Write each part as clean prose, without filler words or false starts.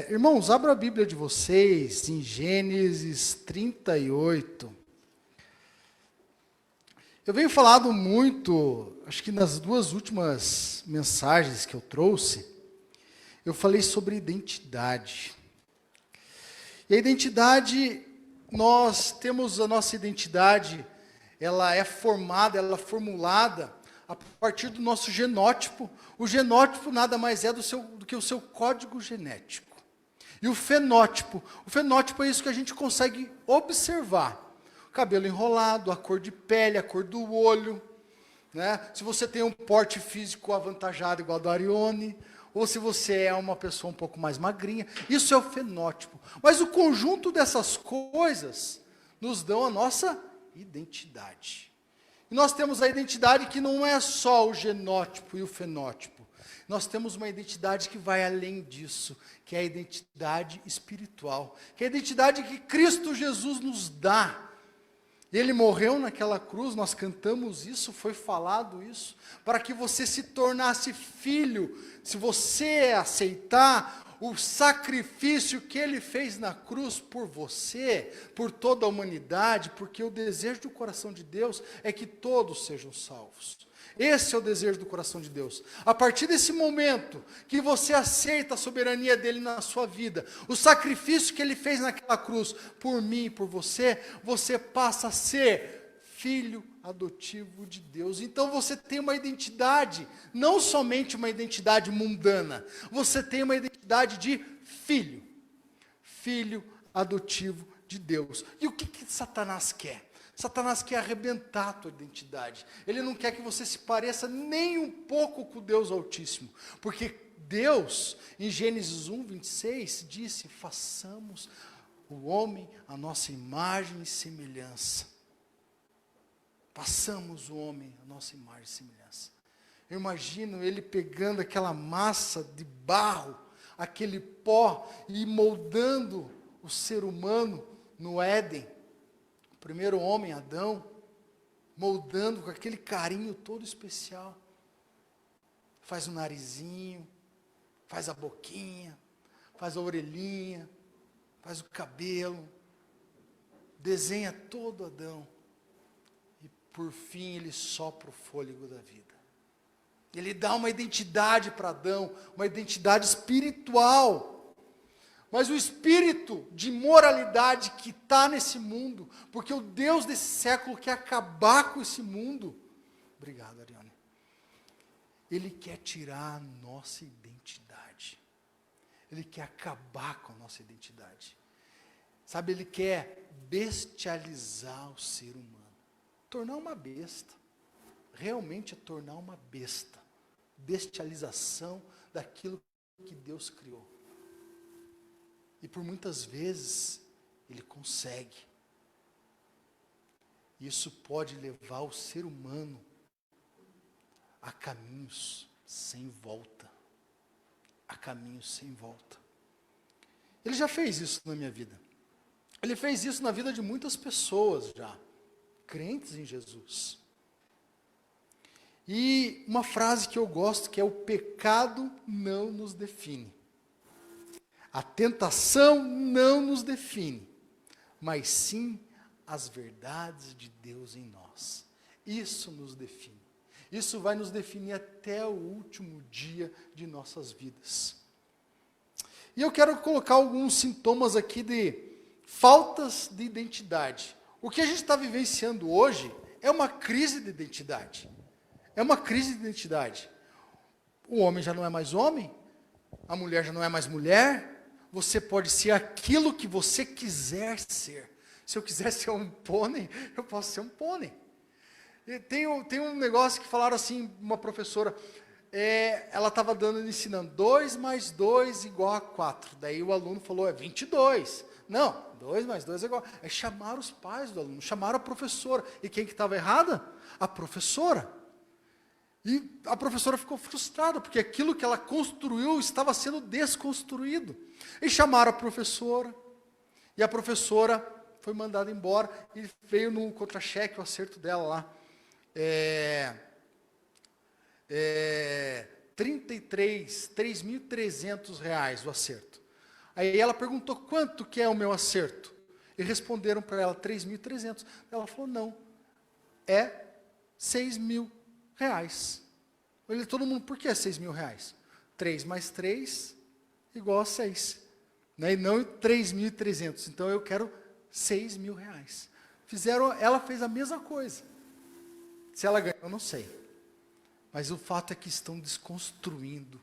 Irmãos, abra a Bíblia de vocês em Gênesis 38. Eu venho falado muito, acho que nas duas últimas mensagens que eu trouxe, eu falei sobre identidade. E a identidade, nós temos a nossa identidade, ela é formada, ela é formulada a partir do nosso genótipo. O genótipo nada mais é do que o seu código genético. E o fenótipo é isso que a gente consegue observar. O cabelo enrolado, a cor de pele, a cor do olho, né? Se você tem um porte físico avantajado igual ao do Arione, ou se você é uma pessoa um pouco mais magrinha, isso é o fenótipo. Mas o conjunto dessas coisas nos dão a nossa identidade. E nós temos a identidade que não é só o genótipo e o fenótipo. Nós temos uma identidade que vai além disso, que é a identidade espiritual, que é a identidade que Cristo Jesus nos dá. Ele morreu naquela cruz, nós cantamos isso, foi falado isso, para que você se tornasse filho. Se você aceitar o sacrifício que ele fez na cruz por você, por toda a humanidade, porque o desejo do coração de Deus é que todos sejam salvos. Esse é o desejo do coração de Deus. A partir desse momento que você aceita a soberania dele na sua vida, o sacrifício que ele fez naquela cruz por mim e por você, você passa a ser filho adotivo de Deus. Então você tem uma identidade, não somente uma identidade mundana, você tem uma identidade de filho, filho adotivo de Deus. E o que Satanás quer? Satanás quer arrebentar a tua identidade. Ele não quer que você se pareça nem um pouco com Deus Altíssimo. Porque Deus, em Gênesis 1, 26, disse: façamos o homem a nossa imagem e semelhança. Façamos o homem a nossa imagem e semelhança. Eu imagino ele pegando aquela massa de barro, aquele pó, e moldando o ser humano no Éden. O primeiro homem, Adão, moldando com aquele carinho todo especial. Faz o narizinho, faz a boquinha, faz a orelhinha, faz o cabelo, desenha todo Adão. E por fim ele sopra o fôlego da vida. Ele dá uma identidade para Adão, uma identidade espiritual. Mas o espírito de moralidade que está nesse mundo, porque o Deus desse século quer acabar com esse mundo. Obrigado, Ariane. Ele quer tirar a nossa identidade. Ele quer acabar com a nossa identidade. Sabe, ele quer bestializar o ser humano. Tornar uma besta. Realmente é tornar uma besta. Bestialização daquilo que Deus criou. E por muitas vezes, ele consegue. Isso pode levar o ser humano a caminhos sem volta. A caminhos sem volta. Ele já fez isso na minha vida. Ele fez isso na vida de muitas pessoas já, crentes em Jesus. E uma frase que eu gosto, que é: o pecado não nos define. A tentação não nos define, mas sim as verdades de Deus em nós. Isso nos define. Isso vai nos definir até o último dia de nossas vidas. E eu quero colocar alguns sintomas aqui de faltas de identidade. O que a gente está vivenciando hoje é uma crise de identidade. É uma crise de identidade. O homem já não é mais homem, a mulher já não é mais mulher. Você pode ser aquilo que você quiser ser. Se eu quiser ser um pônei, eu posso ser um pônei. E tem um negócio que falaram assim, uma professora, ela estava ensinando, 2 mais 2 igual a 4. Daí o aluno falou, é 22. Não, 2 mais 2 é igual. Aí chamaram os pais do aluno, chamaram a professora. E quem que estava errada? A professora. E a professora ficou frustrada, porque aquilo que ela construiu estava sendo desconstruído. E chamaram a professora, e a professora foi mandada embora, e veio no contra-cheque o acerto dela lá. 3.300 o acerto. Aí ela perguntou, quanto que é o meu acerto? E responderam para ela, 3.300. Ela falou, não, é 6.000 reais. Todo mundo, por que é 6.000 reais? 3 mais 3 igual a 6. Né? E não 3.300. Então eu quero 6.000 reais. Ela fez a mesma coisa. Se ela ganhou, eu não sei. Mas o fato é que estão desconstruindo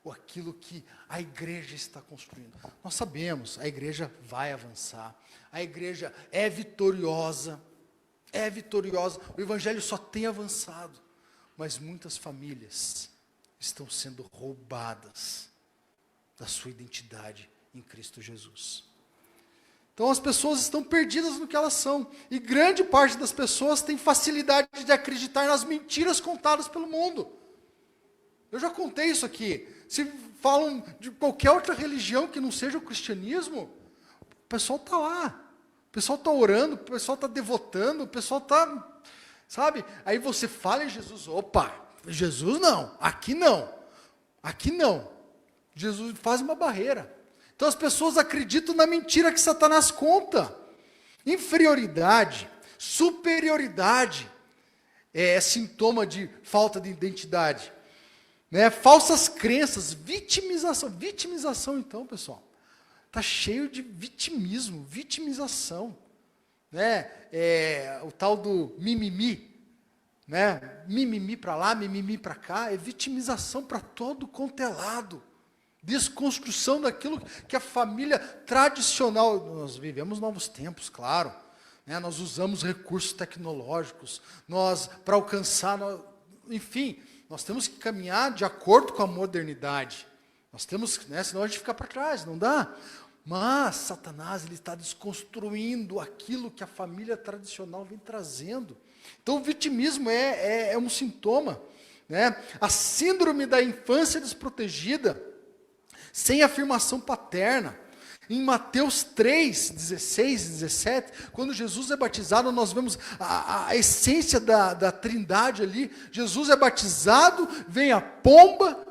aquilo que a igreja está construindo. Nós sabemos, a igreja vai avançar. A igreja é vitoriosa. É vitoriosa. O evangelho só tem avançado. Mas muitas famílias estão sendo roubadas da sua identidade em Cristo Jesus. Então as pessoas estão perdidas no que elas são. E grande parte das pessoas tem facilidade de acreditar nas mentiras contadas pelo mundo. Eu já contei isso aqui. Se falam de qualquer outra religião que não seja o cristianismo, o pessoal está lá. O pessoal está orando, o pessoal está devotando, o pessoal está... Sabe? Aí você fala em Jesus, opa, Jesus não, aqui não. Aqui não. Jesus faz uma barreira. Então as pessoas acreditam na mentira que Satanás conta. Inferioridade, superioridade é sintoma de falta de identidade. Né? Falsas crenças, vitimização. Vitimização então, pessoal. Está cheio de vitimização. Né? O tal do mimimi. Né? Mimimi para lá, mimimi para cá. É vitimização para todo quanto é lado. Desconstrução daquilo que a família tradicional... Nós vivemos novos tempos, claro. Né? Nós usamos recursos tecnológicos. Para alcançar... enfim, nós temos que caminhar de acordo com a modernidade. Nós temos, né, senão a gente fica para trás, não dá. Mas Satanás ele está desconstruindo aquilo que a família tradicional vem trazendo. Então o vitimismo é um sintoma. Né? A síndrome da infância desprotegida, sem afirmação paterna. Em Mateus 3, 16 e 17, quando Jesus é batizado, nós vemos a essência da trindade ali. Jesus é batizado, vem a pomba,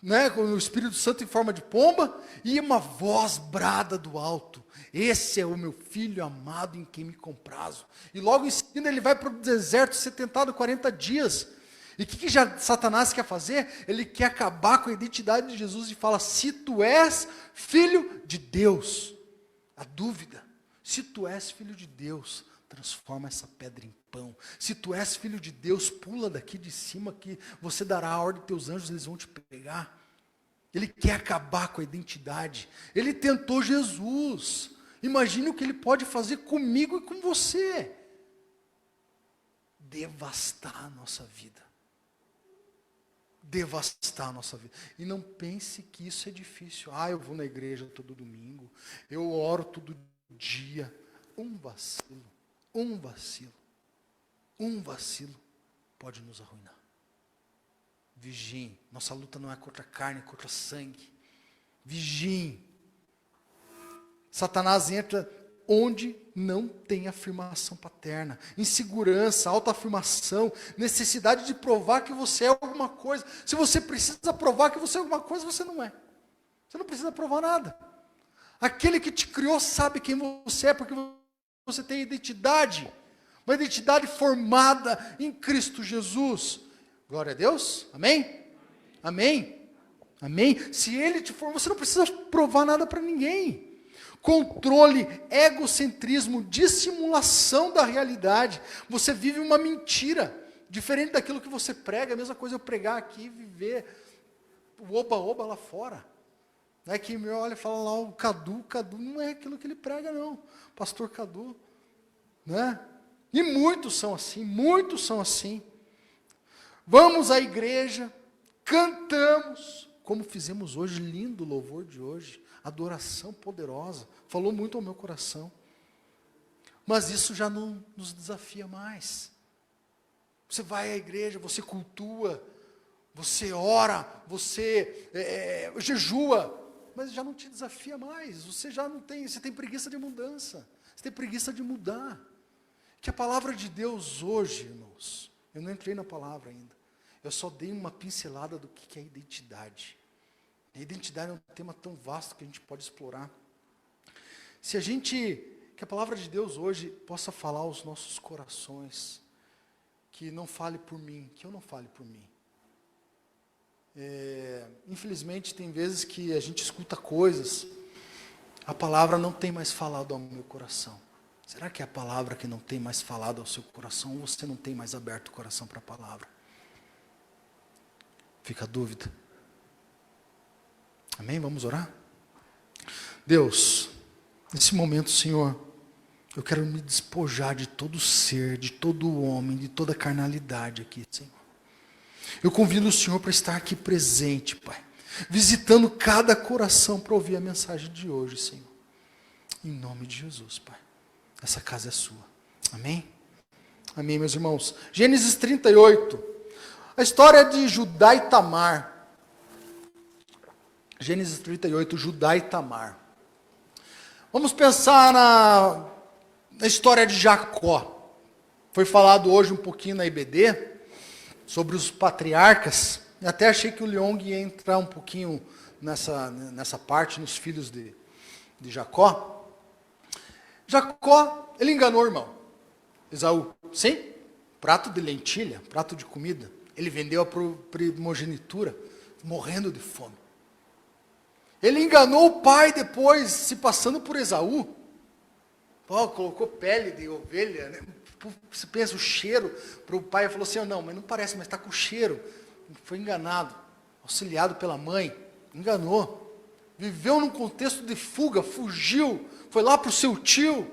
né, com o Espírito Santo em forma de pomba, e uma voz brada do alto. Esse é o meu filho amado em quem me comprazo. E logo em seguida ele vai para o deserto ser tentado 40 dias. E o que Satanás quer fazer? Ele quer acabar com a identidade de Jesus e fala, se tu és filho de Deus. A dúvida, se tu és filho de Deus, transforma essa pedra em pão. Se tu és filho de Deus, pula daqui de cima que você dará a ordem, teus anjos eles vão te pegar. Ele quer acabar com a identidade. Ele tentou Jesus. Imagine o que ele pode fazer comigo e com você. Devastar a nossa vida. Devastar a nossa vida. E não pense que isso é difícil. Eu vou na igreja todo domingo. Eu oro todo dia. Um vacilo pode nos arruinar. Vigiem. Nossa luta não é contra a carne, é contra sangue. Vigiem. Satanás entra onde não tem afirmação paterna. Insegurança, autoafirmação, necessidade de provar que você é alguma coisa. Se você precisa provar que você é alguma coisa, você não é. Você não precisa provar nada. Aquele que te criou sabe quem você é, porque você tem identidade. Uma identidade formada em Cristo Jesus. Glória a Deus. Amém? Amém? Amém? Se Ele te formou, você não precisa provar nada para ninguém. Controle, egocentrismo, dissimulação da realidade. Você vive uma mentira. Diferente daquilo que você prega. A mesma coisa eu pregar aqui e viver o oba-oba lá fora. Né, que me olha e fala lá, o Cadu não é aquilo que ele prega não. Pastor Cadu. Né? E muitos são assim. Vamos à igreja, cantamos, como fizemos hoje, lindo o louvor de hoje, adoração poderosa, falou muito ao meu coração. Mas isso já não nos desafia mais. Você vai à igreja, você cultua, você ora, você jejua, mas já não te desafia mais. Você tem preguiça de mudança, você tem preguiça de mudar. Que a palavra de Deus hoje, irmãos, eu não entrei na palavra ainda. Eu só dei uma pincelada do que é identidade. A identidade é um tema tão vasto que a gente pode explorar. Que a palavra de Deus hoje possa falar aos nossos corações, que não fale por mim, que eu não fale por mim. Infelizmente, tem vezes que a gente escuta coisas, a palavra não tem mais falado ao meu coração. Será que é a palavra que não tem mais falado ao seu coração, ou você não tem mais aberto o coração para a palavra? Fica a dúvida. Amém? Vamos orar? Deus, nesse momento, Senhor, eu quero me despojar de todo ser, de todo homem, de toda carnalidade aqui, Senhor. Eu convido o Senhor para estar aqui presente, Pai, visitando cada coração para ouvir a mensagem de hoje, Senhor. Em nome de Jesus, Pai. Essa casa é sua. Amém? Amém, meus irmãos. Gênesis 38. A história de Judá e Tamar. Gênesis 38, Judá e Tamar. Vamos pensar na história de Jacó. Foi falado hoje um pouquinho na IBD, sobre os patriarcas. Eu até achei que o Leong ia entrar um pouquinho nessa parte, nos filhos de Jacó. Jacó, ele enganou o irmão, Esaú. Sim, prato de lentilha, prato de comida. Ele vendeu a primogenitura, morrendo de fome. Ele enganou o pai depois, se passando por Esaú. Colocou pele de ovelha, né? Você pensa o cheiro para o pai, falou assim, não, mas não parece, mas está com cheiro. Foi enganado, auxiliado pela mãe, enganou. Viveu num contexto de fuga, fugiu, foi lá para o seu tio,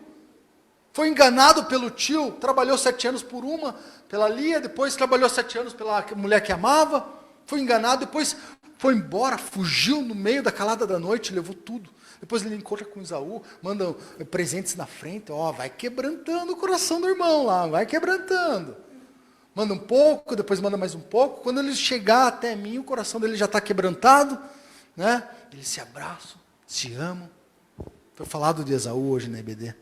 foi enganado pelo tio, trabalhou 7 anos pela Lia, depois trabalhou 7 anos pela mulher que amava, foi enganado, depois foi embora, fugiu no meio da calada da noite, levou tudo. Depois ele encontra com Esaú, manda presentes na frente, vai quebrantando o coração do irmão lá, vai quebrantando. Manda um pouco, depois manda mais um pouco. Quando ele chegar até mim, o coração dele já está quebrantado, né? Eles se abraçam, se amam. Foi falado de Esaú hoje na IBD.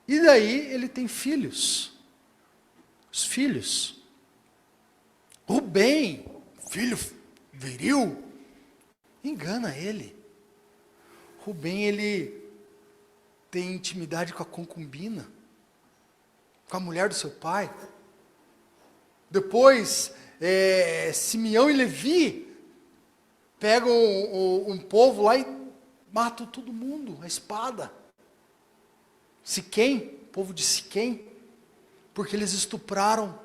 E daí ele tem filhos. Os filhos. Rubem, filho viril, engana ele. Rubem, ele tem intimidade com a concubina, com a mulher do seu pai. Depois, Simeão e Levi pegam um povo lá e matam todo mundo, a espada. Siquém, povo de Siquém, porque eles estupraram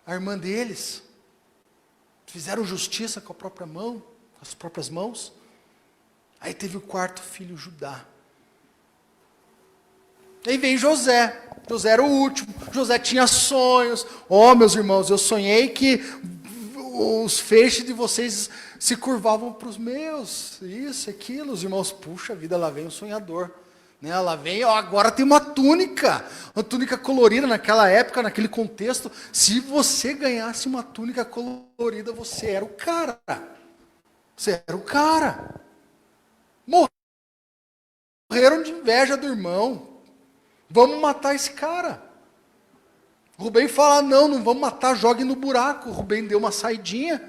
a irmã deles. Fizeram justiça com a própria mão, com as próprias mãos. Aí teve o 4º filho, Judá. Aí vem José. José era o último. José tinha sonhos. Meus irmãos, eu sonhei que os feixes de vocês se curvavam para os meus. Isso, aquilo. Os irmãos, puxa vida, lá vem o sonhador. Né? Lá vem, agora tem uma túnica colorida naquela época, naquele contexto. Se você ganhasse uma túnica colorida, você era o cara. Você era o cara. Morreram de inveja do irmão. Vamos matar esse cara. Rubem fala, não vamos matar, jogue no buraco. Rubem deu uma saidinha.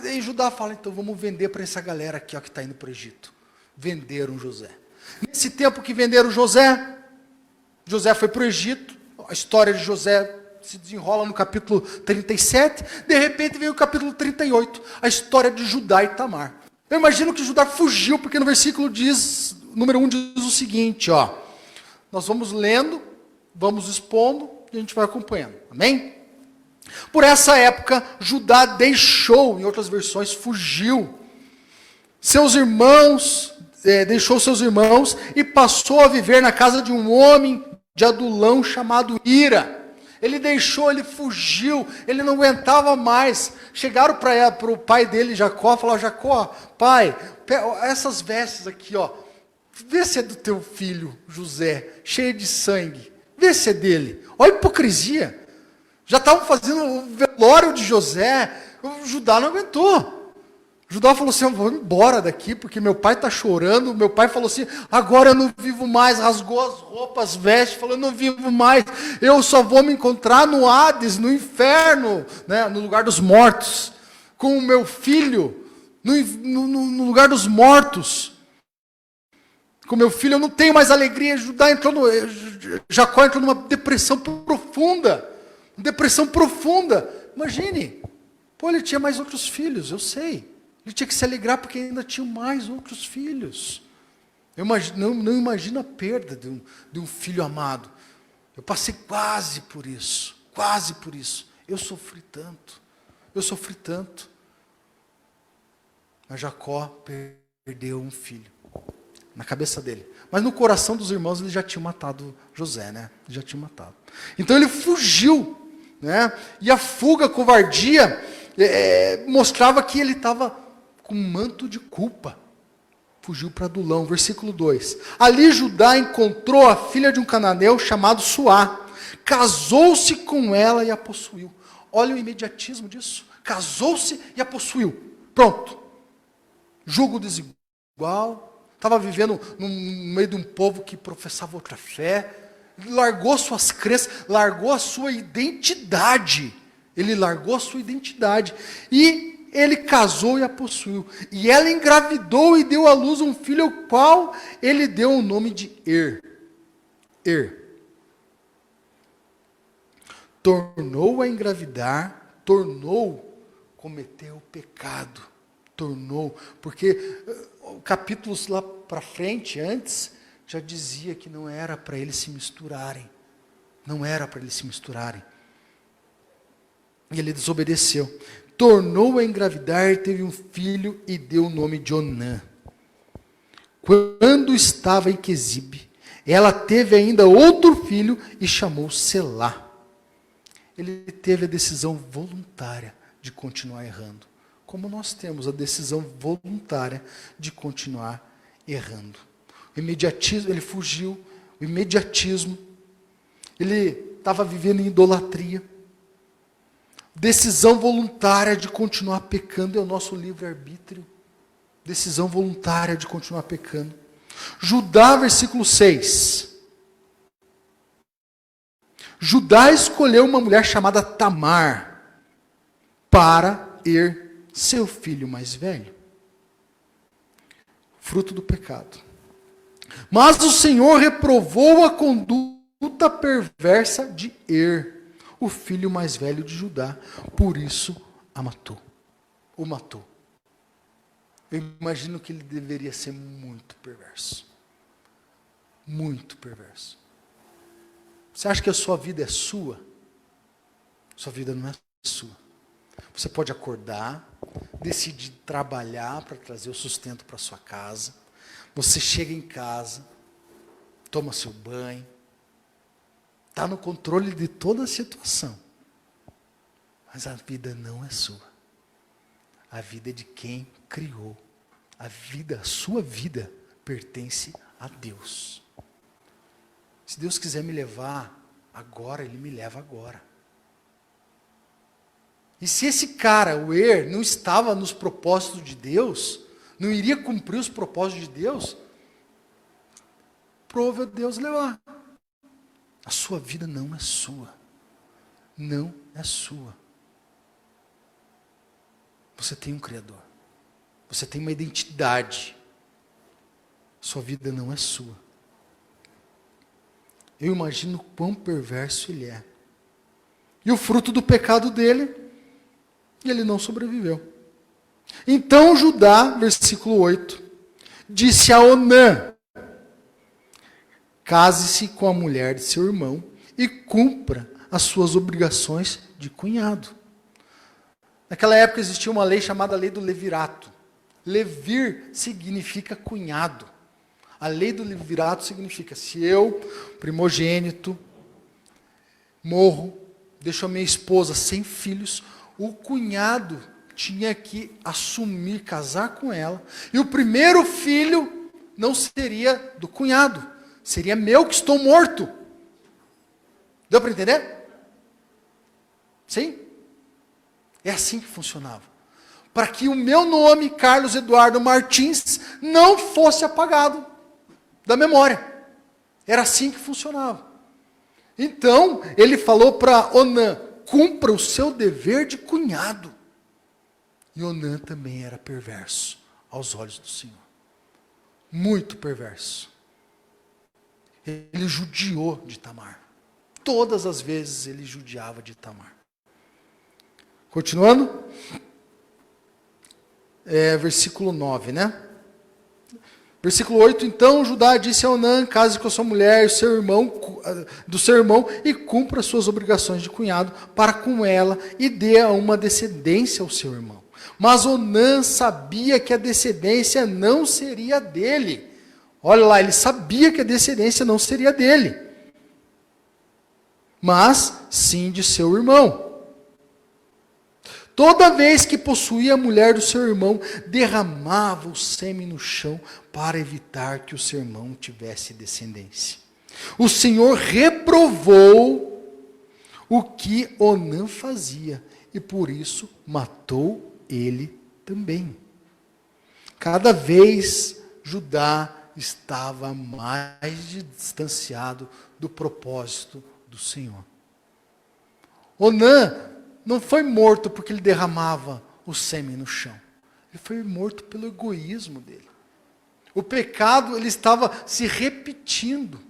E Judá fala, então vamos vender para essa galera aqui, que está indo para o Egito. Venderam José. Nesse tempo que venderam José foi para o Egito. A história de José se desenrola no capítulo 37. De repente vem o capítulo 38. A história de Judá e Tamar. Eu imagino que Judá fugiu, porque no versículo número 1 diz o seguinte, nós vamos lendo, vamos expondo, e a gente vai acompanhando, amém? Por essa época, Judá deixou, em outras versões, fugiu. Deixou seus irmãos e passou a viver na casa de um homem de Adulão chamado Ira. Ele fugiu, ele não aguentava mais. Chegaram para o pai dele, Jacó, falaram, Jacó, pai, essas vestes aqui, vê se é do teu filho, José, cheio de sangue. Vê se é dele. Olha a hipocrisia. Já estavam fazendo o velório de José, o Judá não aguentou. Judá falou assim, eu vou embora daqui, porque meu pai está chorando. Meu pai falou assim, agora eu não vivo mais. Rasgou as roupas, veste, falou, eu não vivo mais. Eu só vou me encontrar no Hades, no inferno, né, no lugar dos mortos, com o meu filho, no lugar dos mortos. Com meu filho eu não tenho mais alegria. Jacó entrou numa depressão profunda. Depressão profunda. Imagine, pô, ele tinha mais outros filhos, eu sei. Ele tinha que se alegrar porque ainda tinha mais outros filhos. Eu não imagino a perda de um filho amado. Eu passei quase por isso. Quase por isso. Eu sofri tanto. Mas Jacó perdeu um filho. Na cabeça dele. Mas no coração dos irmãos ele já tinha matado José, né? Já tinha matado. Então ele fugiu, né? E a fuga, a covardia, mostrava que ele estava com um manto de culpa. Fugiu para Adulão, versículo 2. Ali Judá encontrou a filha de um cananeu chamado Suá. Casou-se com ela e a possuiu. Olha o imediatismo disso. Casou-se e a possuiu. Pronto. Julgo desigual. Estava vivendo no meio de um povo que professava outra fé. Largou suas crenças, largou a sua identidade. Ele largou a sua identidade. E ele casou e a possuiu. E ela engravidou e deu à luz um filho, ao qual ele deu o nome de Tornou a engravidar, cometeu o pecado. Porque capítulos lá para frente, antes, já dizia que não era para eles se misturarem. E ele desobedeceu. Tornou a engravidar, teve um filho e deu o nome de Onã. Quando estava em Quezibe, ela teve ainda outro filho e chamou Selá. Ele teve a decisão voluntária de continuar errando. Como nós temos a decisão voluntária de continuar errando. O imediatismo, ele fugiu, o imediatismo, ele estava vivendo em idolatria. Decisão voluntária de continuar pecando é o nosso livre-arbítrio. Decisão voluntária de continuar pecando. Judá, versículo 6. Judá escolheu uma mulher chamada Tamar para seu filho mais velho. Fruto do pecado. Mas o Senhor reprovou a conduta perversa de o filho mais velho de Judá, por isso o matou. Eu imagino que ele deveria ser muito perverso. Muito perverso. Você acha que a sua vida é sua? Sua vida não é sua. Você pode acordar, decidir trabalhar para trazer o sustento para sua casa. Você chega em casa, toma seu banho, está no controle de toda a situação. Mas a vida não é sua. A vida é de quem criou. A sua vida pertence a Deus. Se Deus quiser me levar agora, Ele me leva agora. E se esse cara, o não estava nos propósitos de Deus, não iria cumprir os propósitos de Deus, prove a Deus levar. A sua vida não é sua. Não é sua. Você tem um Criador. Você tem uma identidade. Sua vida não é sua. Eu imagino quão perverso ele é. E o fruto do pecado dele, ele não sobreviveu. Então Judá, versículo 8, disse a Onã: case-se com a mulher de seu irmão e cumpra as suas obrigações de cunhado. Naquela época existia uma lei chamada lei do levirato. Levir significa cunhado. A lei do levirato significa, se eu, primogênito, morro, deixo a minha esposa sem filhos, o cunhado tinha que assumir, casar com ela, e o primeiro filho não seria do cunhado, seria meu que estou morto. Deu para entender? Sim? É assim que funcionava. para que o meu nome, Carlos Eduardo Martins, não fosse apagado da memória. Era assim que funcionava. Então, ele falou para Onã, cumpra o seu dever de cunhado. E Onã também era perverso aos olhos do Senhor. Muito perverso. Ele judiou de Tamar. Todas as vezes ele judiava de Tamar. Continuando. Versículo 9, né? Versículo 8, então Judá disse a Onã, case com a sua mulher do seu irmão e cumpra suas obrigações de cunhado para com ela e dê uma descendência ao seu irmão. Mas Onã sabia que a descendência não seria dele. Olha lá, ele sabia que a descendência não seria dele, mas sim de seu irmão. Toda vez que possuía a mulher do seu irmão, derramava o sêmen no chão para evitar que o seu irmão tivesse descendência. O Senhor reprovou o que Onã fazia e por isso matou ele também. Cada vez Judá estava mais distanciado do propósito do Senhor. Onã não foi morto porque ele derramava o sêmen no chão. Ele foi morto pelo egoísmo dele. O pecado, ele estava se repetindo.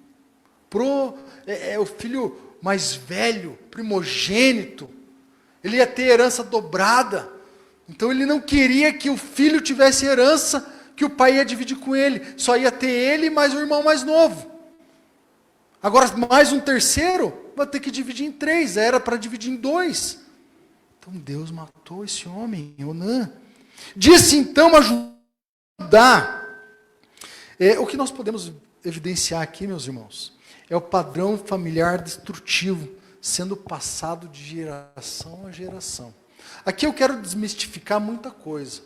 O filho mais velho, primogênito, ele ia ter herança dobrada. Então ele não queria que o filho tivesse herança que o pai ia dividir com ele. Só ia ter ele mais o irmão mais novo. Agora mais um terceiro, vai ter que dividir em 3. Era para dividir em 2. Então Deus matou esse homem, Onã. Disse então a Judá. O que nós podemos evidenciar aqui, meus irmãos, é o padrão familiar destrutivo sendo passado de geração a geração. Aqui eu quero desmistificar muita coisa.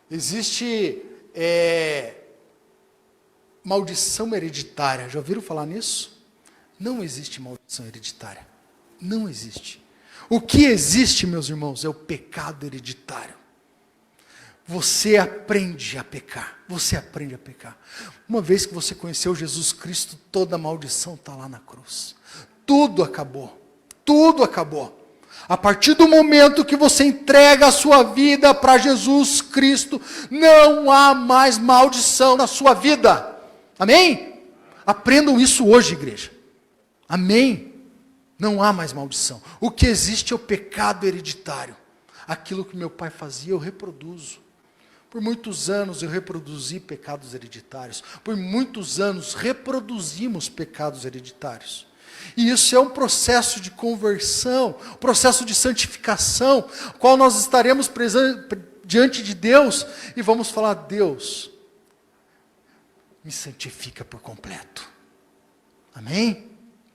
Existe maldição hereditária. Já ouviram falar nisso? Não existe maldição hereditária. Não existe. O que existe, meus irmãos, é o pecado hereditário. Você aprende a pecar. Você aprende a pecar. Uma vez que você conheceu Jesus Cristo, toda a maldição está lá na cruz. Tudo acabou. Tudo acabou. A partir do momento que você entrega a sua vida para Jesus Cristo, não há mais maldição na sua vida. Amém? Aprendam isso hoje, igreja. Amém? Não há mais maldição. O que existe é o pecado hereditário. Aquilo que meu pai fazia, eu reproduzo. Por muitos anos eu reproduzi pecados hereditários. Por muitos anos reproduzimos pecados hereditários. E isso é um processo de conversão, processo de santificação, qual nós estaremos diante de Deus e vamos falar: Deus, me santifica por completo. Amém?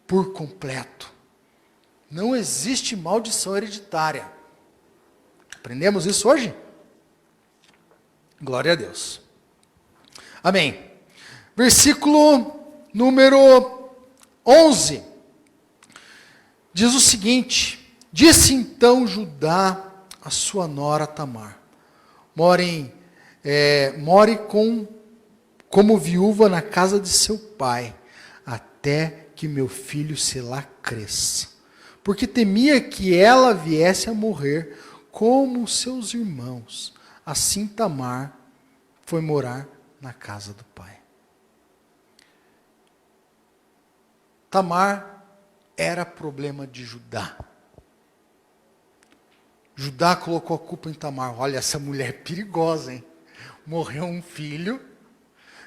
Por completo. Não existe maldição hereditária. Aprendemos isso hoje? Glória a Deus. Amém. Versículo número 11. Diz o seguinte: disse então Judá a sua nora Tamar: more como viúva na casa de seu pai, até que meu filho Selá cresça. Porque temia que ela viesse a morrer como seus irmãos. Assim Tamar foi morar na casa do pai. Tamar era problema de Judá. Judá colocou a culpa em Tamar. Olha, essa mulher é perigosa, hein? Morreu um filho,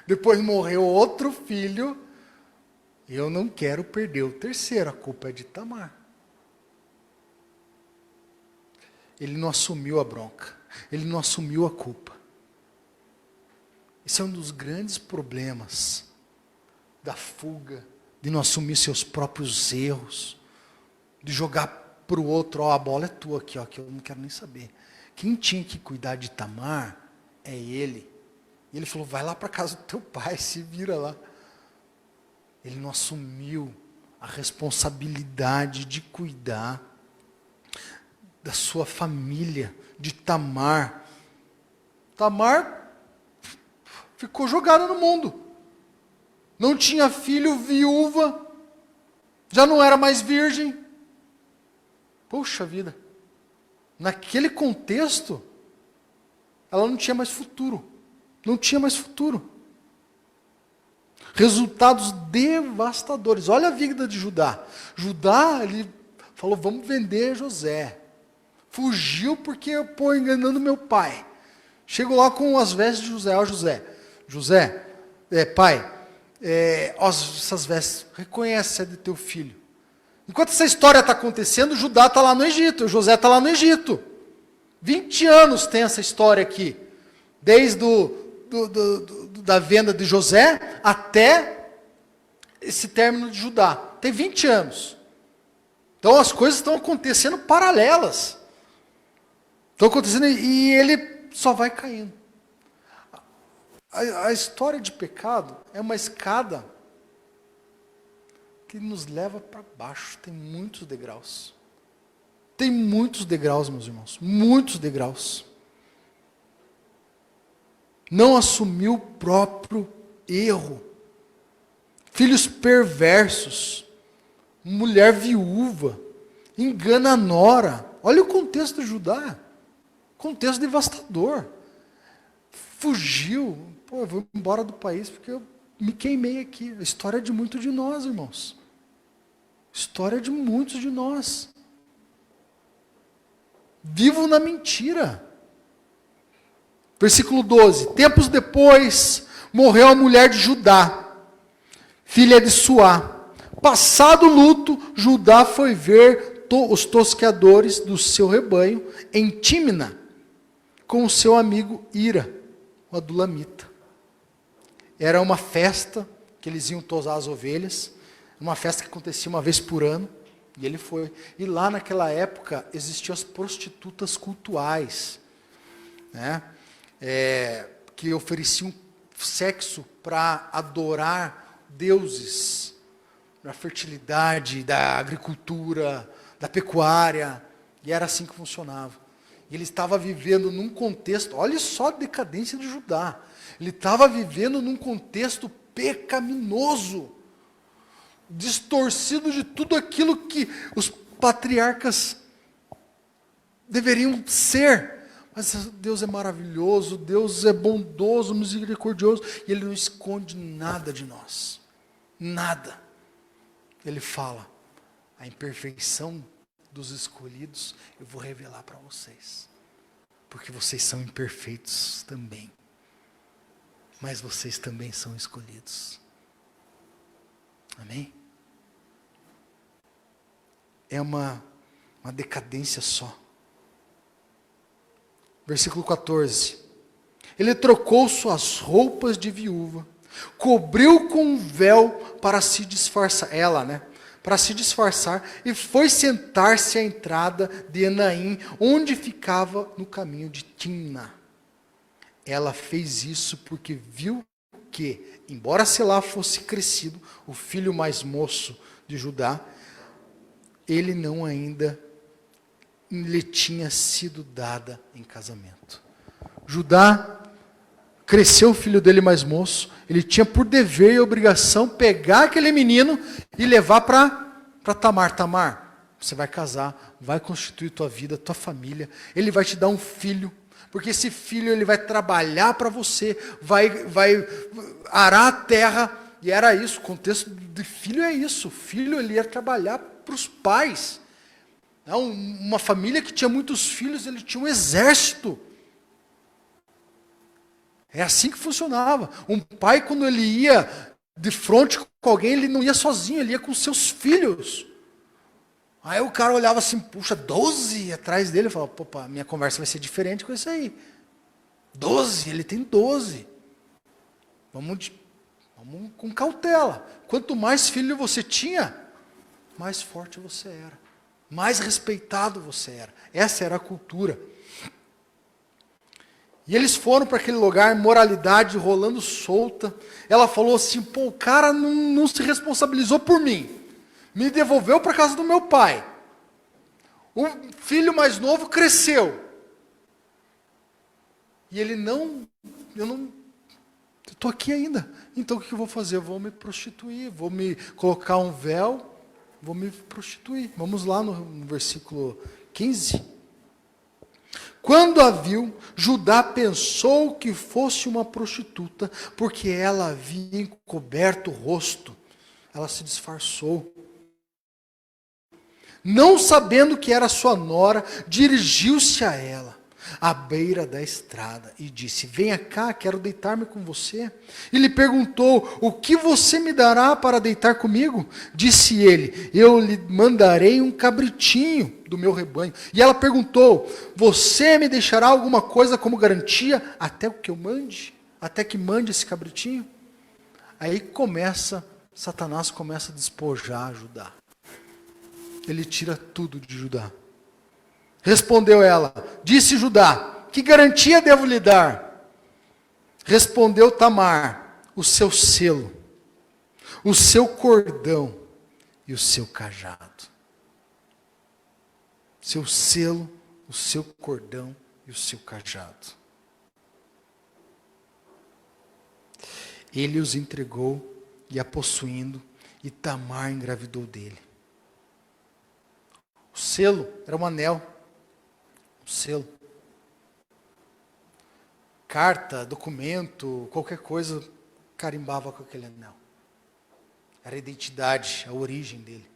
depois morreu outro filho, e eu não quero perder o terceiro. A culpa é de Tamar. Ele não assumiu a bronca. Ele não assumiu a culpa. Esse é um dos grandes problemas da fuga, de não assumir seus próprios erros, de jogar para o outro: a bola é tua aqui, que eu não quero nem saber. Quem tinha que cuidar de Tamar é ele. E ele falou: vai lá para a casa do teu pai, se vira lá. Ele não assumiu a responsabilidade de cuidar da sua família, de Tamar. Tamar ficou jogada no mundo. Não tinha filho, viúva, já não era mais virgem. Poxa vida. Naquele contexto, ela não tinha mais futuro. Não tinha mais futuro. Resultados devastadores. Olha a vida de Judá. Judá, ele falou, vamos vender José. Fugiu porque, enganando meu pai. Chegou lá com as vestes de José. Ó, José, pai, ó, essas vestes, reconhece, é de teu filho. Enquanto essa história está acontecendo, Judá está lá no Egito, José está lá no Egito. 20 anos tem essa história aqui. Desde da venda de José até esse término de Judá. Tem 20 anos. Então as coisas estão acontecendo paralelas. Estão acontecendo e ele só vai caindo. A história de pecado é uma escada que nos leva para baixo. Tem muitos degraus. Tem muitos degraus, meus irmãos. Muitos degraus. Não assumiu o próprio erro. Filhos perversos. Mulher viúva. Engana a nora. Olha o contexto de Judá. Contexto devastador. Fugiu. Eu vou embora do país porque eu me queimei aqui. A história de muitos de nós, irmãos. História de muitos de nós. Vivo na mentira. Versículo 12. Tempos depois, morreu a mulher de Judá, filha de Suá. Passado o luto, Judá foi ver os tosqueadores do seu rebanho em Tímina, com o seu amigo Ira, o adulamita. Era uma festa que eles iam tosar as ovelhas, uma festa que acontecia uma vez por ano, e ele foi. E lá naquela época existiam as prostitutas cultuais, né? Que ofereciam sexo para adorar deuses, da fertilidade, da agricultura, da pecuária, e era assim que funcionava. E ele estava vivendo num contexto, olha só a decadência de Judá, ele estava vivendo num contexto pecaminoso, distorcido de tudo aquilo que os patriarcas deveriam ser. Mas Deus é maravilhoso, Deus é bondoso, misericordioso, e Ele não esconde nada de nós. Nada. Ele fala, a imperfeição dos escolhidos eu vou revelar para vocês. Porque vocês são imperfeitos também. Mas vocês também são escolhidos. Amém? É uma decadência só. Versículo 14. Ele trocou suas roupas de viúva, cobriu com um véu para se disfarçar, para se disfarçar, e foi sentar-se à entrada de Enaim, onde ficava no caminho de Timna. Ela fez isso porque viu que, embora Selá fosse crescido, o filho mais moço de Judá, ele não ainda lhe tinha sido dada em casamento. Judá cresceu o filho dele mais moço, ele tinha por dever e obrigação pegar aquele menino e levar para Tamar. Tamar, você vai casar, vai constituir tua vida, tua família, ele vai te dar um filho, porque esse filho ele vai trabalhar para você, vai arar a terra, e era isso, o contexto de filho é isso, o filho ele ia trabalhar para os pais. Uma família que tinha muitos filhos, ele tinha um exército. É assim que funcionava. Um pai, quando ele ia de frente com alguém, ele não ia sozinho, ele ia com seus filhos. Aí o cara olhava assim, puxa, 12 atrás dele, eu falava, opa, minha conversa vai ser diferente com isso aí. 12, ele tem 12. Vamos com cautela. Quanto mais filho você tinha, mais forte você era. Mais respeitado você era. Essa era a cultura. E eles foram para aquele lugar, moralidade rolando solta. Ela falou assim, o cara não se responsabilizou por mim. Me devolveu para a casa do meu pai. O filho mais novo cresceu. E ele eu estou aqui ainda. Então o que eu vou fazer? Eu vou me prostituir, vou me colocar um véu, vou me prostituir. Vamos lá no versículo 15. Quando a viu, Judá pensou que fosse uma prostituta, porque ela havia encoberto o rosto. Ela se disfarçou. Não sabendo que era sua nora, dirigiu-se a ela, à beira da estrada, e disse: venha cá, quero deitar-me com você. E lhe perguntou: o que você me dará para deitar comigo? Disse ele: eu lhe mandarei um cabritinho do meu rebanho. E ela perguntou: você me deixará alguma coisa como garantia até que eu mande? Até que mande esse cabritinho? Aí Satanás começa a despojar Judá. Ele tira tudo de Judá. Respondeu ela, disse Judá: que garantia devo lhe dar? Respondeu Tamar: o seu selo, o seu cordão e o seu cajado. Seu selo, o seu cordão e o seu cajado. Ele os entregou, e a possuindo, e Tamar engravidou dele. O selo era um anel. Um selo. Carta, documento, qualquer coisa, carimbava com aquele anel. Era a identidade, a origem dele.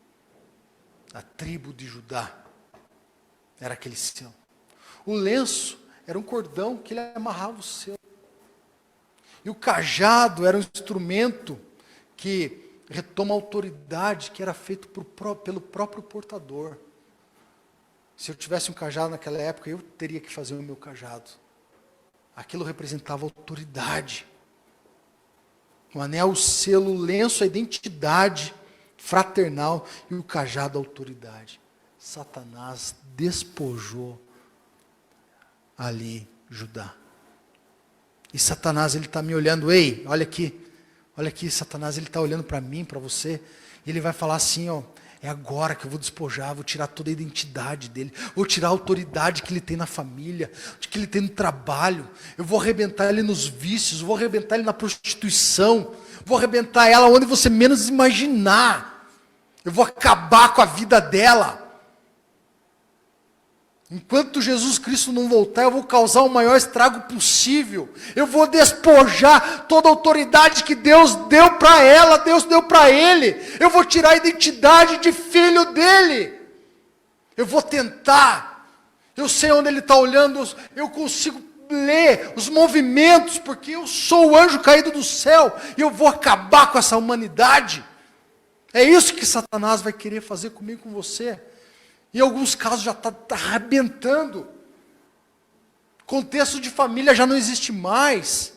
A tribo de Judá. Era aquele selo. O lenço era um cordão que ele amarrava o selo. E o cajado era um instrumento que retoma a autoridade que era feito pelo próprio portador. Se eu tivesse um cajado naquela época, eu teria que fazer o meu cajado. Aquilo representava autoridade. O anel, o selo, o lenço, a identidade fraternal, e o cajado, a autoridade. Satanás despojou ali Judá. E Satanás, ele está me olhando: ei, olha aqui, Satanás, ele está olhando para mim, para você, e ele vai falar assim: ó, é agora que eu vou despojar, vou tirar toda a identidade dele, vou tirar a autoridade que ele tem na família, que ele tem no trabalho, eu vou arrebentar ele nos vícios, vou arrebentar ele na prostituição, vou arrebentar ela onde você menos imaginar, eu vou acabar com a vida dela. Enquanto Jesus Cristo não voltar, eu vou causar o maior estrago possível. Eu vou despojar toda a autoridade que Deus deu para ela, Deus deu para ele. Eu vou tirar a identidade de filho dele. Eu vou tentar. Eu sei onde ele está olhando, eu consigo ler os movimentos, porque eu sou o anjo caído do céu, e eu vou acabar com essa humanidade. É isso que Satanás vai querer fazer comigo, com você. Em alguns casos já está arrebentando. Contexto de família já não existe mais.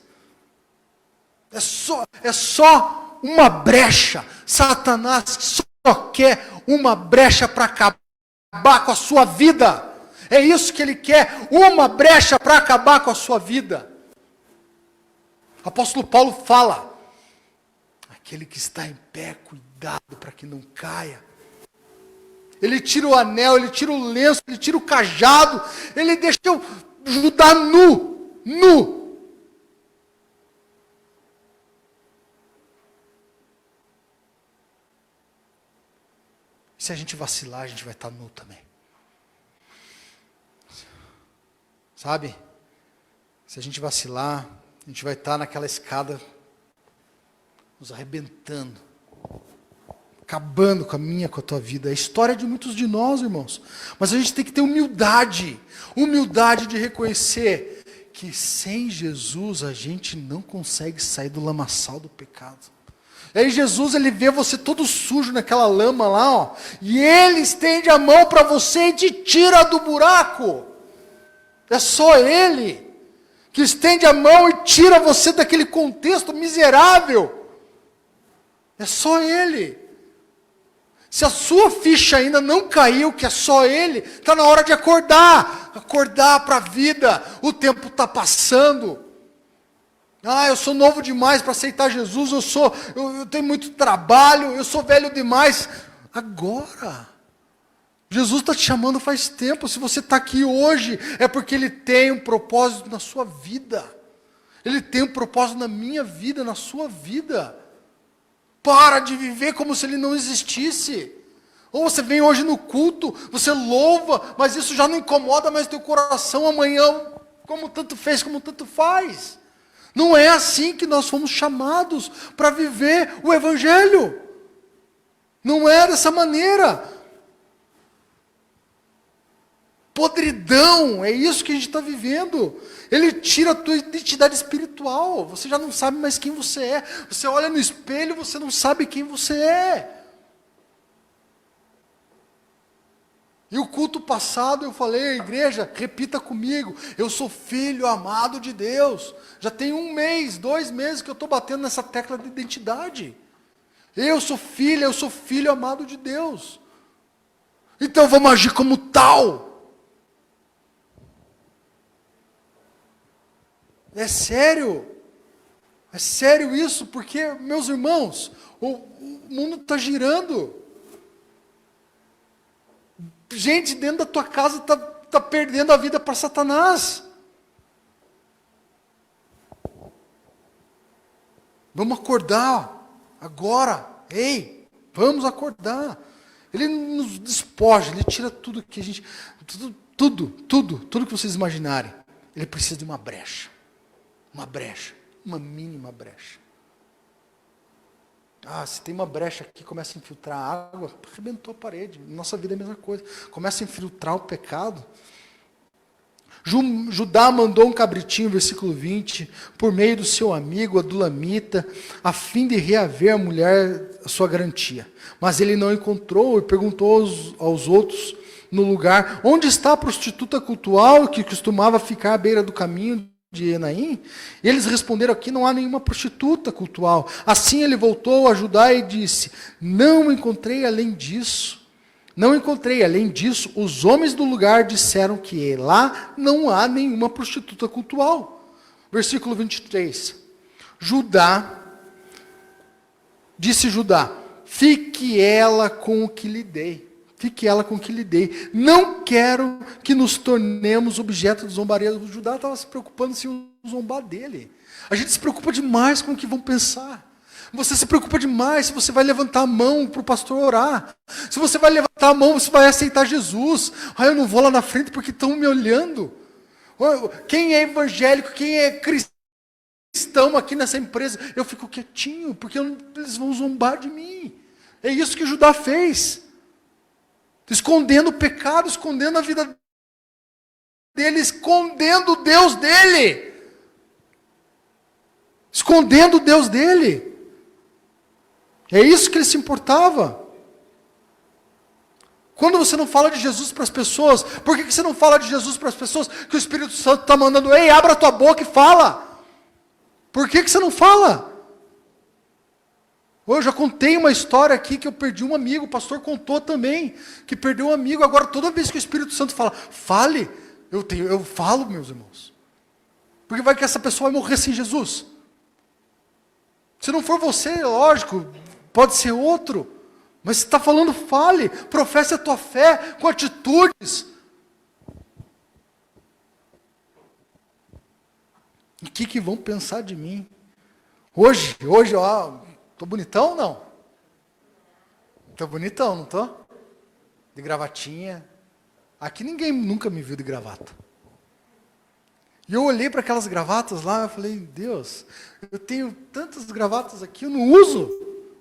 É só uma brecha. Satanás só quer uma brecha para acabar com a sua vida. É isso que ele quer, uma brecha para acabar com a sua vida. O apóstolo Paulo fala: aquele que está em pé, cuidado para que não caia. Ele tira o anel, ele tira o lenço, ele tira o cajado, ele deixa eu Judá nu. Se a gente vacilar, a gente vai estar nu também. Sabe? Se a gente vacilar, a gente vai estar naquela escada, nos arrebentando. Acabando com a minha, com a tua vida. É a história de muitos de nós, irmãos. Mas a gente tem que ter humildade. Humildade de reconhecer que sem Jesus a gente não consegue sair do lamaçal do pecado. E aí Jesus, ele vê você todo sujo naquela lama lá, ó, e ele estende a mão para você e te tira do buraco. É só ele que estende a mão e tira você daquele contexto miserável. É só ele. Se a sua ficha ainda não caiu, que é só ele, está na hora de acordar. Acordar para a vida. O tempo está passando. Eu sou novo demais para aceitar Jesus. Eu tenho muito trabalho. Eu sou velho demais. Agora. Jesus está te chamando faz tempo. Se você está aqui hoje, é porque Ele tem um propósito na sua vida. Ele tem um propósito na minha vida, na sua vida. Para de viver como se Ele não existisse. Ou você vem hoje no culto, você louva, mas isso já não incomoda mais teu coração amanhã, como tanto fez, como tanto faz. Não é assim que nós fomos chamados para viver o Evangelho. Não é dessa maneira. Podridão, é isso que a gente está vivendo. Ele tira a tua identidade espiritual. Você já não sabe mais quem você é. Você olha no espelho, você não sabe quem você é. E o culto passado eu falei, igreja, repita comigo, eu sou filho amado de Deus. Já tem 1 mês, 2 meses que eu estou batendo nessa tecla de identidade. Eu sou filho amado de Deus. Então vamos agir como tal. É sério isso, porque, meus irmãos, o mundo está girando. Gente dentro da tua casa está perdendo a vida para Satanás. Vamos acordar agora. Ei, vamos acordar. Ele nos despoja, Ele tira tudo que a gente... Tudo que vocês imaginarem. Ele precisa de uma brecha. Uma mínima brecha. Se tem uma brecha aqui, começa a infiltrar água, arrebentou a parede. Nossa vida é a mesma coisa. Começa a infiltrar o pecado. Judá mandou um cabritinho, versículo 20, por meio do seu amigo Adulamita, a fim de reaver a mulher, a sua garantia. Mas ele não encontrou e perguntou aos outros no lugar, onde está a prostituta cultual que costumava ficar à beira do caminho de Enaim? E eles responderam, aqui não há nenhuma prostituta cultual. Assim ele voltou a Judá e disse, não encontrei além disso, os homens do lugar disseram que lá não há nenhuma prostituta cultual. Versículo 23. Disse Judá, fique ela com o que lhe dei. Não quero que nos tornemos objeto de zombaria. O Judá estava se preocupando se iam zombar dele. A gente se preocupa demais com o que vão pensar. Você se preocupa demais se você vai levantar a mão para o pastor orar. Se você vai levantar a mão, você vai aceitar Jesus. Eu não vou lá na frente porque estão me olhando. Quem é evangélico, quem é cristão aqui nessa empresa, eu fico quietinho, porque eles vão zombar de mim. É isso que Judá fez. Escondendo o pecado, escondendo a vida dele, escondendo o Deus dele. Escondendo o Deus dele. É isso que ele se importava. Quando você não fala de Jesus para as pessoas, por que você não fala de Jesus para as pessoas que o Espírito Santo está mandando, ei, abra a tua boca e fala? Por que você não fala? Eu já contei uma história aqui que eu perdi um amigo, o pastor contou também, que perdeu um amigo. Agora, toda vez que o Espírito Santo fala, fale, eu falo, meus irmãos. Porque vai que essa pessoa vai morrer sem Jesus. Se não for você, lógico, pode ser outro. Mas se está falando, fale, professe a tua fé com atitudes. O que vão pensar de mim? Hoje, tô bonitão ou não? Tô bonitão, não tô? De gravatinha. Aqui ninguém nunca me viu de gravata. E eu olhei para aquelas gravatas lá, eu falei, Deus, eu tenho tantas gravatas aqui, eu não uso.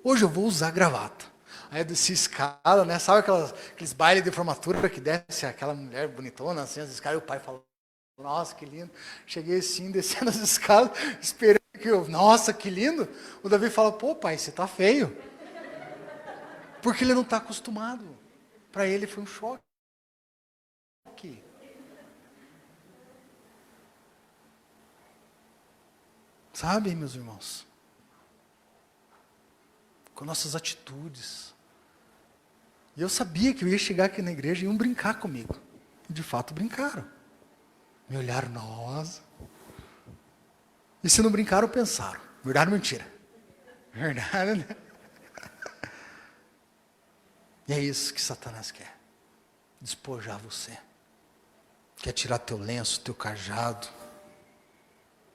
Hoje eu vou usar gravata. Aí eu desci a escada, né? Sabe aqueles bailes de formatura que desce aquela mulher bonitona, assim, as escadas, e o pai falou, nossa, que lindo. Cheguei assim, descendo as escadas, esperando que nossa, que lindo. O Davi fala, pô pai, você tá feio. Porque ele não está acostumado. Para ele foi um choque. Sabe, meus irmãos? Com nossas atitudes. E eu sabia que eu ia chegar aqui na igreja e iam brincar comigo. E de fato brincaram. Me olharam, nossa. E se não brincaram, pensaram. Verdade ou mentira? Verdade, né? E é isso que Satanás quer. despojar você. Quer tirar teu lenço, teu cajado,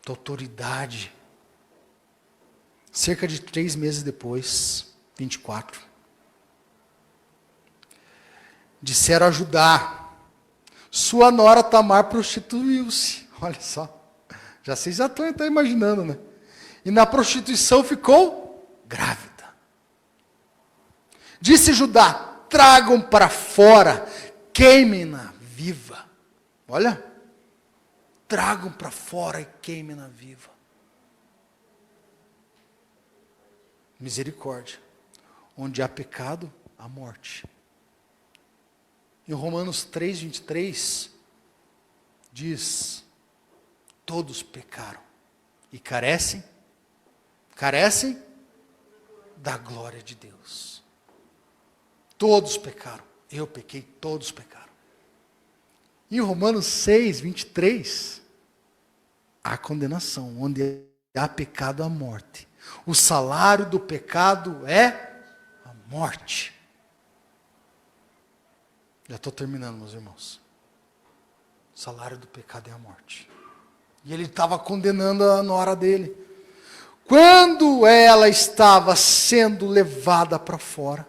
tua autoridade. Cerca de 3 meses depois, 24, disseram a Judá: sua nora Tamar prostituiu-se. Olha só. Vocês já estão imaginando, né? E na prostituição ficou grávida. Disse Judá: tragam para fora, queimem-na viva. Olha. Tragam para fora e queimem-na viva. Misericórdia. Onde há pecado, há morte. Em Romanos 3, 23, diz: todos pecaram e carecem da glória de Deus. Todos pecaram. Eu pequei, todos pecaram. Em Romanos 6, 23, há condenação. Onde há pecado, há morte. O salário do pecado é a morte. Já estou terminando, meus irmãos. O salário do pecado é a morte. E ele estava condenando a nora dele. Quando ela estava sendo levada para fora,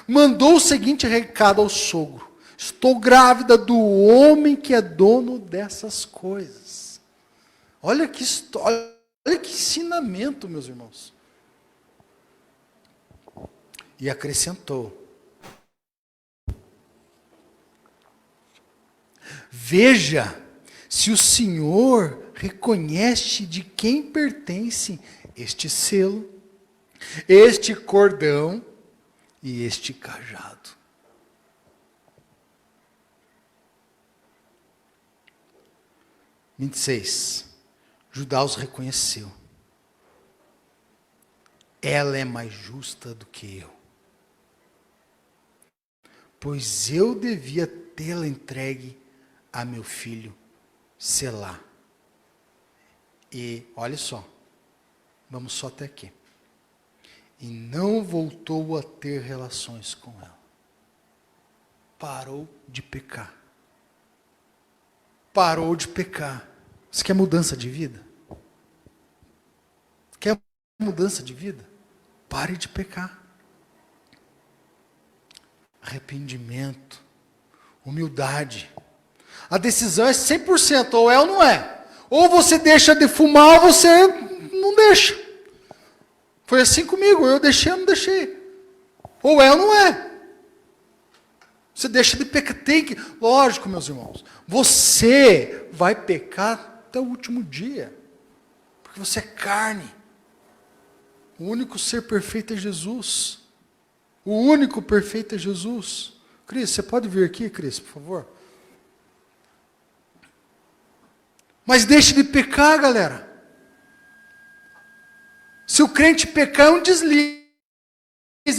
mandou o seguinte recado ao sogro: estou grávida do homem que é dono dessas coisas. Olha que história, olha que ensinamento, meus irmãos. E acrescentou: veja se o Senhor reconhece de quem pertence este selo, este cordão e este cajado. – 26. Judá os reconheceu. Ela é mais justa do que eu, pois eu devia tê-la entregue a meu filho Selá. E, olha só, vamos só até aqui. E não voltou a ter relações com ela. Parou de pecar. Parou de pecar. Você quer mudança de vida? Quer mudança de vida? Pare de pecar. Arrependimento, humildade. A decisão é 100%, ou é ou não é. Ou você deixa de fumar, ou você não deixa. Foi assim comigo, eu deixei ou não deixei. Ou é ou não é. Você deixa de pecar, tem que... Lógico, meus irmãos, você vai pecar até o último dia. Porque você é carne. O único ser perfeito é Jesus. O único perfeito é Jesus. Cris, você pode vir aqui, Cris, por favor? Mas deixe de pecar, galera. Se o crente pecar é um deslize,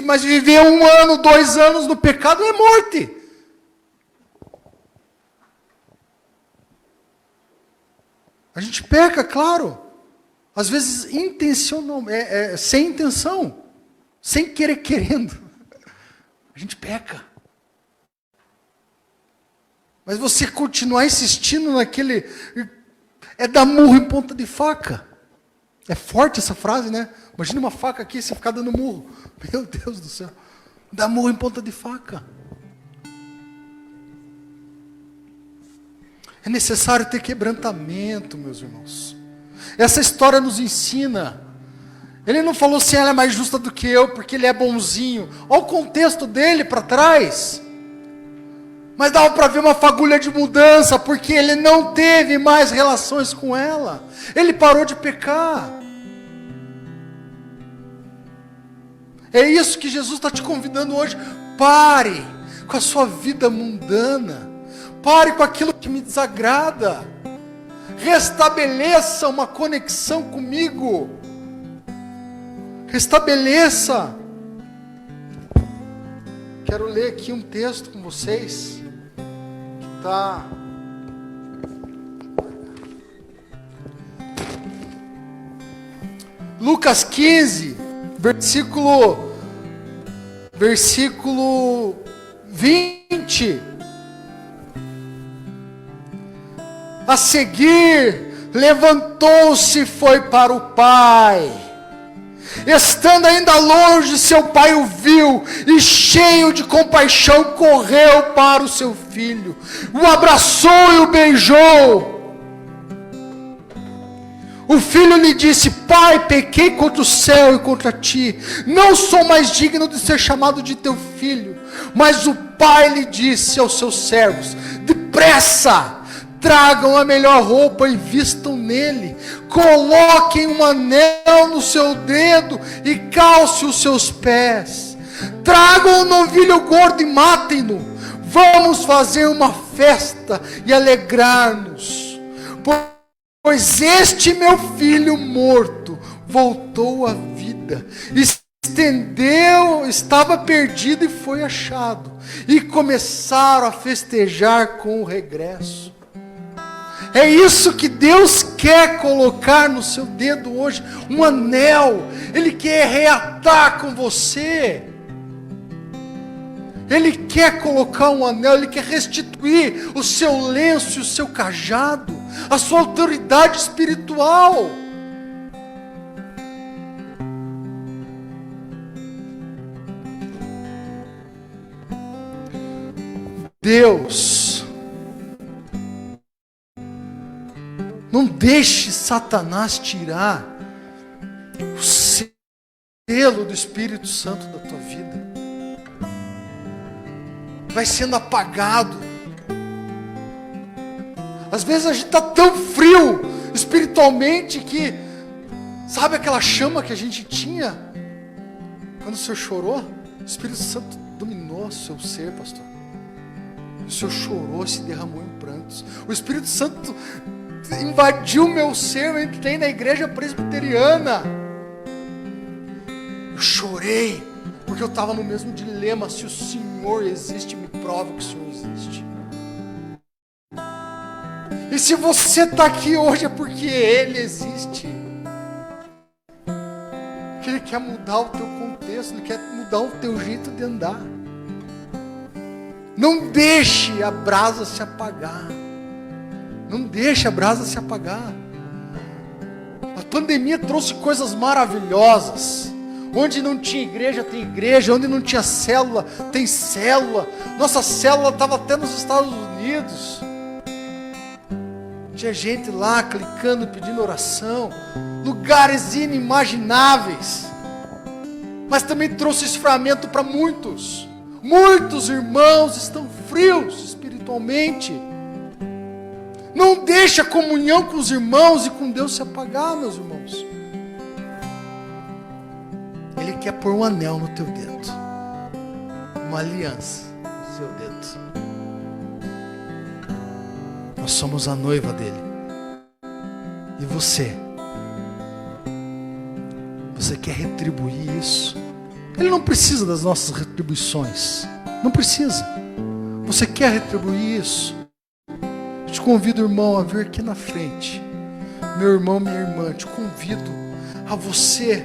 mas viver 1 ano, 2 anos no pecado é morte. A gente peca, claro. Às vezes intencional, sem intenção, sem querer querendo. A gente peca. Mas você continuar insistindo naquele... É dar murro em ponta de faca. É forte essa frase, né? Imagina uma faca aqui e você ficar dando murro. Meu Deus do céu. Dá murro em ponta de faca. É necessário ter quebrantamento, meus irmãos. Essa história nos ensina. Ele não falou assim, ela é mais justa do que eu, porque ele é bonzinho. Olha o contexto dele para trás. Mas dava para ver uma fagulha de mudança, porque ele não teve mais relações com ela. Ele parou de pecar. É isso que Jesus está te convidando hoje. Pare com a sua vida mundana. Pare com aquilo que me desagrada. Restabeleça uma conexão comigo. Restabeleça. Quero ler aqui um texto com vocês. Que está... Lucas 15, versículo 20. A seguir, levantou-se e foi para o pai. Estando ainda longe, seu pai o viu e, cheio de compaixão, correu para o seu filho, o abraçou e o beijou. O filho lhe disse: pai, pequei contra o céu e contra ti, não sou mais digno de ser chamado de teu filho. Mas o pai lhe disse aos seus servos: depressa, tragam a melhor roupa e vistam nele, coloquem um anel no seu dedo e calce os seus pés, tragam um novilho gordo e matem-no, vamos fazer uma festa e alegrar-nos, pois este meu filho morto voltou à vida, estava perdido e foi achado. E começaram a festejar com o regresso. É isso que Deus quer colocar no seu dedo hoje, um anel. Ele quer reatar com você. Ele quer colocar um anel, Ele quer restituir o seu lenço e o seu cajado, a sua autoridade espiritual. Deus, não deixe Satanás tirar o selo do Espírito Santo da tua vida. Vai sendo apagado. Às vezes a gente está tão frio espiritualmente que, sabe aquela chama que a gente tinha quando o Senhor chorou? O Espírito Santo dominou o seu ser, pastor. O Senhor chorou e se derramou em prantos. O Espírito Santo invadiu o meu ser. Eu entrei na igreja presbiteriana. Eu chorei, porque eu estava no mesmo dilema. Se o Senhor existe, me prova que o Senhor existe. E se você está aqui hoje é porque Ele existe. Que Ele quer mudar o teu contexto, Ele quer mudar o teu jeito de andar. Não deixe a brasa se apagar. Não deixe a brasa se apagar. A pandemia trouxe coisas maravilhosas. Onde não tinha igreja, tem igreja. Onde não tinha célula, tem célula. Nossa célula estava até nos Estados Unidos. Tinha gente lá clicando, pedindo oração. Lugares inimagináveis. Mas também trouxe esfriamento para muitos. Muitos irmãos estão frios espiritualmente. Não deixe a comunhão com os irmãos e com Deus se apagar, meus irmãos. Ele quer pôr um anel no teu dedo, uma aliança no seu dedo. Nós somos a noiva dele. E você quer retribuir isso? Ele não precisa das nossas retribuições. Não precisa. Você quer retribuir isso? Eu te convido, irmão, a vir aqui na frente. Meu irmão, minha irmã, te convido a você